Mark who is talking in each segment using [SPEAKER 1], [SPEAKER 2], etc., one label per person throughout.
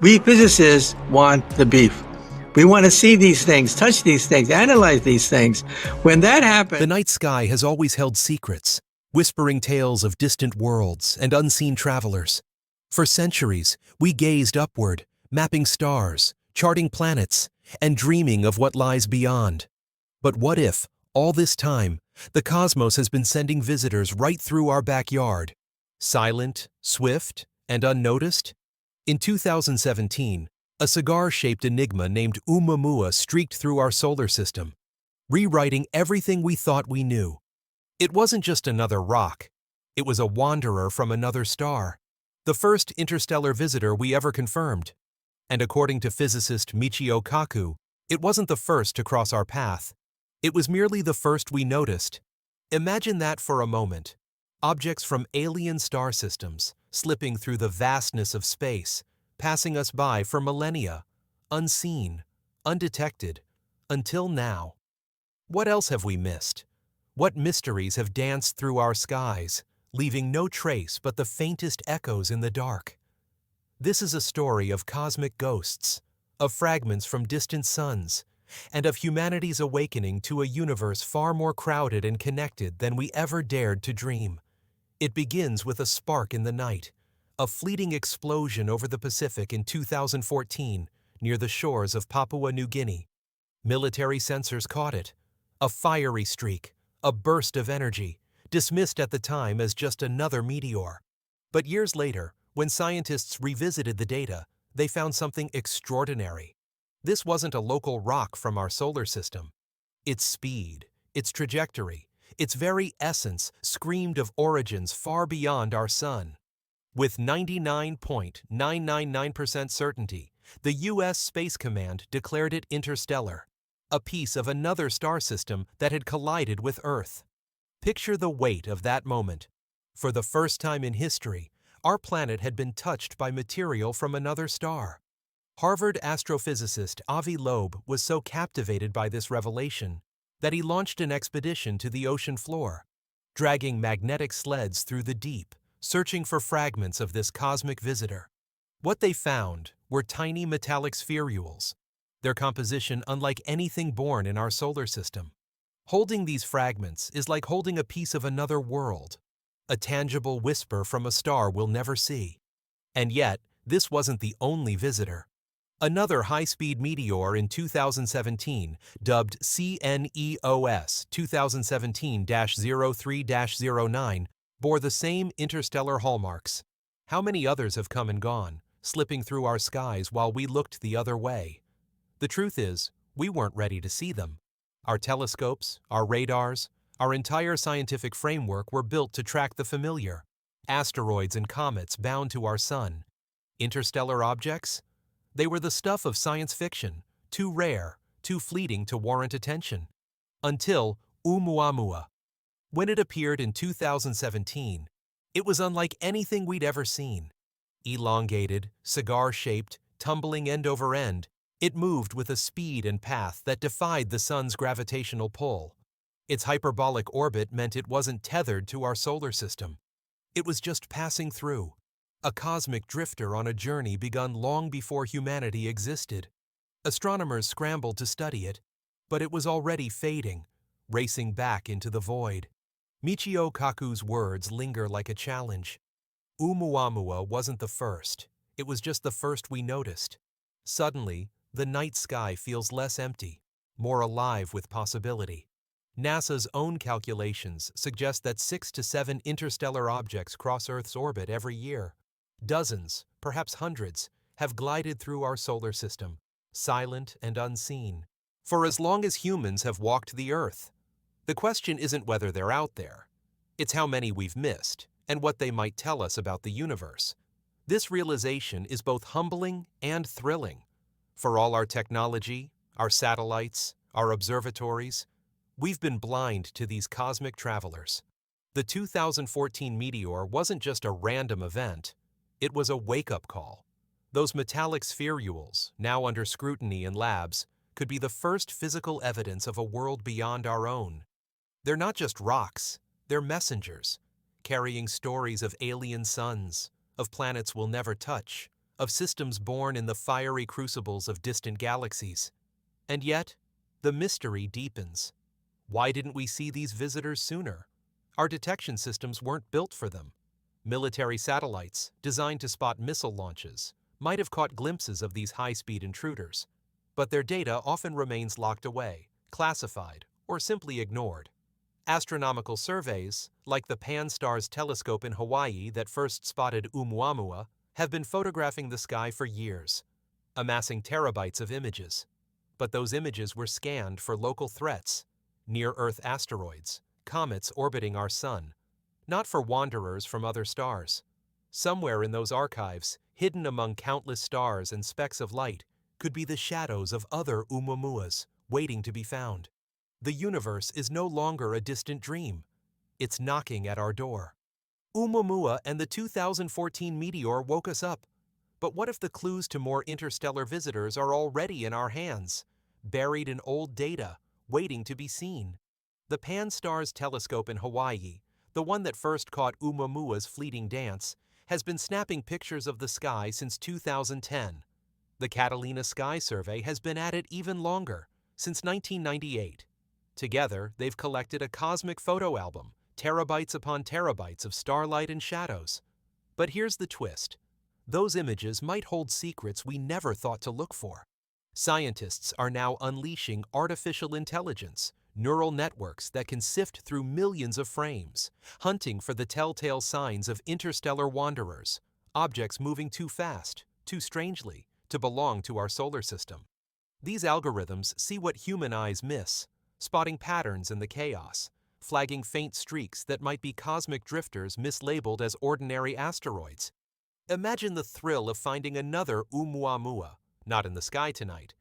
[SPEAKER 1] We physicists want the beef. We want to see these things, touch these things, analyze these things. When that happens,
[SPEAKER 2] The night sky has always held secrets, whispering tales of distant worlds and unseen travelers. For centuries, we gazed upward, mapping stars, charting planets, and dreaming of what lies beyond. But what if, all this time, the cosmos has been sending visitors right through our backyard? Silent, swift, and unnoticed? In 2017, a cigar-shaped enigma named ʻOumuamua streaked through our solar system, rewriting everything we thought we knew. It wasn't just another rock. It was a wanderer from another star, the first interstellar visitor we ever confirmed. And according to physicist Michio Kaku, it wasn't the first to cross our path. It was merely the first we noticed. Imagine that for a moment. Objects from alien star systems, slipping through the vastness of space, passing us by for millennia, unseen, undetected, until now. What else have we missed? What mysteries have danced through our skies, leaving no trace but the faintest echoes in the dark? This is a story of cosmic ghosts, of fragments from distant suns, and of humanity's awakening to a universe far more crowded and connected than we ever dared to dream. It begins with a spark in the night, a fleeting explosion over the Pacific in 2014 near the shores of Papua New Guinea. Military sensors caught it. A fiery streak, a burst of energy, dismissed at the time as just another meteor. But years later, when scientists revisited the data, they found something extraordinary. This wasn't a local rock from our solar system. Its speed, its trajectory, its very essence screamed of origins far beyond our sun. With 99.999% certainty, the U.S. Space Command declared it interstellar, a piece of another star system that had collided with Earth. Picture the weight of that moment. For the first time in history, our planet had been touched by material from another star. Harvard astrophysicist Avi Loeb was so captivated by this revelation that he launched an expedition to the ocean floor, dragging magnetic sleds through the deep, searching for fragments of this cosmic visitor. What they found were tiny metallic spherules, their composition unlike anything born in our solar system. Holding these fragments is like holding a piece of another world, a tangible whisper from a star we'll never see. And yet, this wasn't the only visitor. Another high-speed meteor in 2017, dubbed CNEOS 2017-03-09, bore the same interstellar hallmarks. How many others have come and gone, slipping through our skies while we looked the other way? The truth is, we weren't ready to see them. Our telescopes, our radars, our entire scientific framework were built to track the familiar. Asteroids and comets bound to our sun. Interstellar objects? They were the stuff of science fiction, too rare, too fleeting to warrant attention. Until ʻOumuamua. When it appeared in 2017, it was unlike anything we'd ever seen. Elongated, cigar-shaped, tumbling end over end, it moved with a speed and path that defied the sun's gravitational pull. Its hyperbolic orbit meant it wasn't tethered to our solar system. It was just passing through, a cosmic drifter on a journey begun long before humanity existed. Astronomers scrambled to study it, but it was already fading, racing back into the void. Michio Kaku's words linger like a challenge. ʻOumuamua wasn't the first. It was just the first we noticed. Suddenly, the night sky feels less empty, more alive with possibility. NASA's own calculations suggest that 6 to 7 interstellar objects cross Earth's orbit every year. Dozens, perhaps hundreds, have glided through our solar system, silent and unseen, for as long as humans have walked the Earth. The question isn't whether they're out there. It's how many we've missed, and what they might tell us about the universe. This realization is both humbling and thrilling. For all our technology, our satellites, our observatories, we've been blind to these cosmic travelers. The 2014 meteor wasn't just a random event. It was a wake-up call. Those metallic spherules, now under scrutiny in labs, could be the first physical evidence of a world beyond our own. They're not just rocks, they're messengers, carrying stories of alien suns, of planets we'll never touch, of systems born in the fiery crucibles of distant galaxies. And yet, the mystery deepens. Why didn't we see these visitors sooner? Our detection systems weren't built for them. Military satellites, designed to spot missile launches, might have caught glimpses of these high-speed intruders, but their data often remains locked away, classified, or simply ignored. Astronomical surveys, like the Pan-STARRS telescope in Hawaii that first spotted ʻOumuamua, have been photographing the sky for years, amassing terabytes of images. But those images were scanned for local threats, near-Earth asteroids, comets orbiting our sun, not for wanderers from other stars. Somewhere in those archives, hidden among countless stars and specks of light, could be the shadows of other ʻOumuamuas waiting to be found. The universe is no longer a distant dream. It's knocking at our door. ʻOumuamua and the 2014 meteor woke us up. But what if the clues to more interstellar visitors are already in our hands, buried in old data, waiting to be seen? The Pan-STARRS telescope in Hawaii, the one that first caught ʻOumuamua's fleeting dance, has been snapping pictures of the sky since 2010. The Catalina Sky Survey has been at it even longer, since 1998. Together, they've collected a cosmic photo album, terabytes upon terabytes of starlight and shadows. But here's the twist. Those images might hold secrets we never thought to look for. Scientists are now unleashing artificial intelligence, neural networks that can sift through millions of frames, hunting for the telltale signs of interstellar wanderers, objects moving too fast, too strangely, to belong to our solar system. These algorithms see what human eyes miss, spotting patterns in the chaos, flagging faint streaks that might be cosmic drifters mislabeled as ordinary asteroids. Imagine the thrill of finding another ʻOumuamua, not in the sky tonight,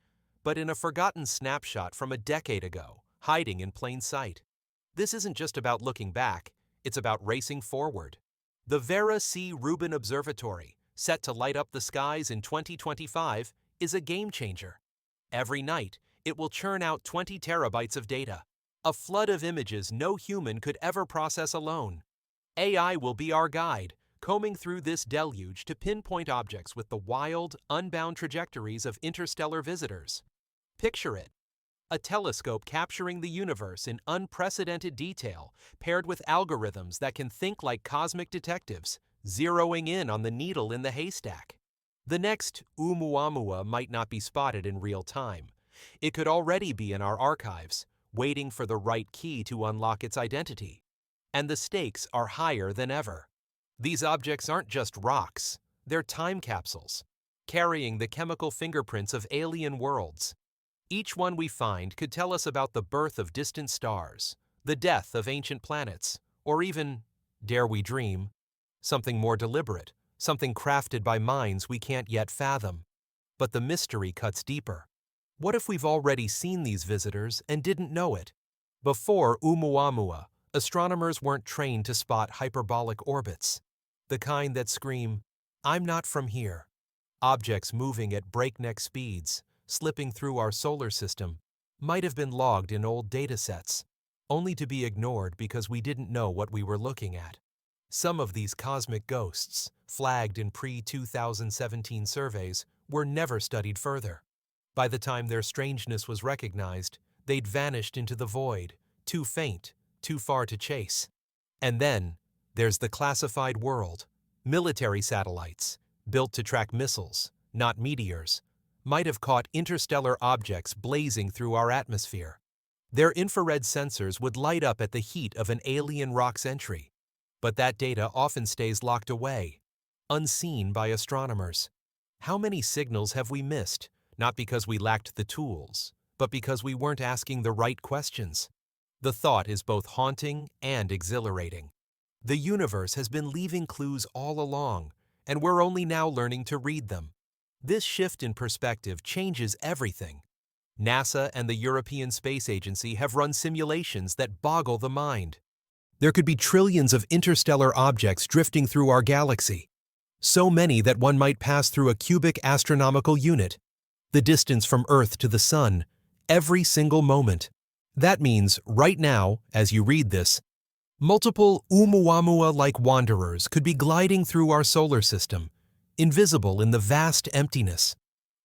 [SPEAKER 2] but in a forgotten snapshot from a decade ago, hiding in plain sight. This isn't just about looking back, it's about racing forward. The Vera C. Rubin Observatory, set to light up the skies in 2025, is a game-changer. Every night, it will churn out 20 terabytes of data, a flood of images no human could ever process alone. AI will be our guide, combing through this deluge to pinpoint objects with the wild, unbound trajectories of interstellar visitors. Picture it. A telescope capturing the universe in unprecedented detail, paired with algorithms that can think like cosmic detectives, zeroing in on the needle in the haystack. The next ʻOumuamua might not be spotted in real time. It could already be in our archives, waiting for the right key to unlock its identity. And the stakes are higher than ever. These objects aren't just rocks, they're time capsules, carrying the chemical fingerprints of alien worlds. Each one we find could tell us about the birth of distant stars, the death of ancient planets, or even, dare we dream, something more deliberate, something crafted by minds we can't yet fathom. But the mystery cuts deeper. What if we've already seen these visitors and didn't know it? Before ʻOumuamua, astronomers weren't trained to spot hyperbolic orbits, the kind that scream, "I'm not from here." Objects moving at breakneck speeds, slipping through our solar system, might have been logged in old datasets, only to be ignored because we didn't know what we were looking at. Some of these cosmic ghosts, flagged in pre-2017 surveys, were never studied further. By the time their strangeness was recognized, they'd vanished into the void, too faint, too far to chase. And then, there's the classified world. Military satellites, built to track missiles, not meteors, might have caught interstellar objects blazing through our atmosphere. Their infrared sensors would light up at the heat of an alien rock's entry. But that data often stays locked away, unseen by astronomers. How many signals have we missed, not because we lacked the tools, but because we weren't asking the right questions? The thought is both haunting and exhilarating. The universe has been leaving clues all along, and we're only now learning to read them. This shift in perspective changes everything. NASA and the European Space Agency have run simulations that boggle the mind. There could be trillions of interstellar objects drifting through our galaxy, so many that one might pass through a cubic astronomical unit, the distance from Earth to the Sun, every single moment. That means, right now, as you read this, multiple ʻOumuamua-like wanderers could be gliding through our solar system, invisible in the vast emptiness.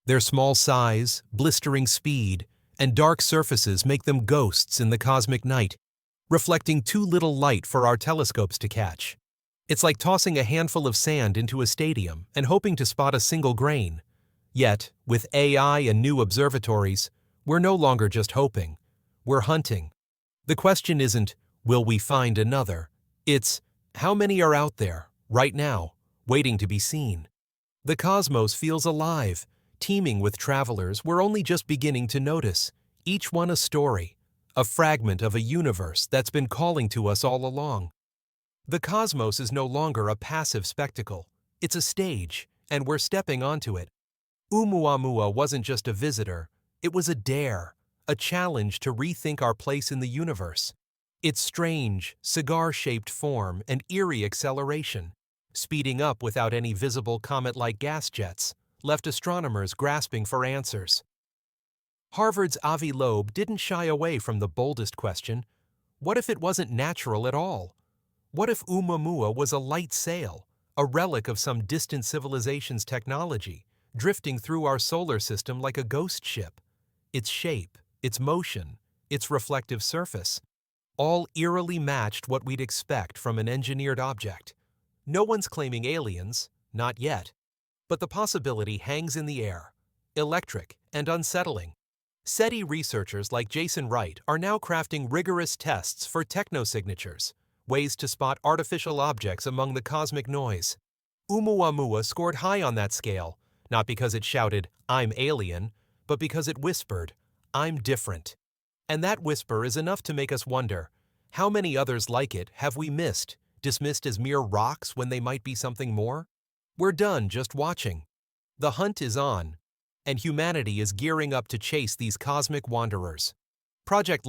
[SPEAKER 2] Their small size, blistering speed, and dark surfaces make them ghosts in the cosmic night, reflecting too little light for our telescopes to catch. It's like tossing a handful of sand into a stadium and hoping to spot a single grain. Yet, with AI and new observatories, we're no longer just hoping, we're hunting. The question isn't, will we find another? It's, how many are out there, right now, waiting to be seen? The cosmos feels alive, teeming with travelers we're only just beginning to notice, each one a story, a fragment of a universe that's been calling to us all along. The cosmos is no longer a passive spectacle, it's a stage, and we're stepping onto it. ʻOumuamua wasn't just a visitor, it was a dare, a challenge to rethink our place in the universe. Its strange, cigar-shaped form and eerie acceleration, speeding up without any visible comet-like gas jets, left astronomers grasping for answers. Harvard's Avi Loeb didn't shy away from the boldest question: what if it wasn't natural at all? What if ʻOumuamua was a light sail, a relic of some distant civilization's technology, drifting through our solar system like a ghost ship? Its shape, its motion, its reflective surface, all eerily matched what we'd expect from an engineered object. No one's claiming aliens, not yet, but the possibility hangs in the air, electric and unsettling. SETI researchers like Jason Wright are now crafting rigorous tests for technosignatures, ways to spot artificial objects among the cosmic noise. ʻOumuamua scored high on that scale, not because it shouted, "I'm alien," but because it whispered, "I'm different." And that whisper is enough to make us wonder, how many others like it have we missed, dismissed as mere rocks when they might be something more? We're done just watching. The hunt is on, and humanity is gearing up to chase these cosmic wanderers. Project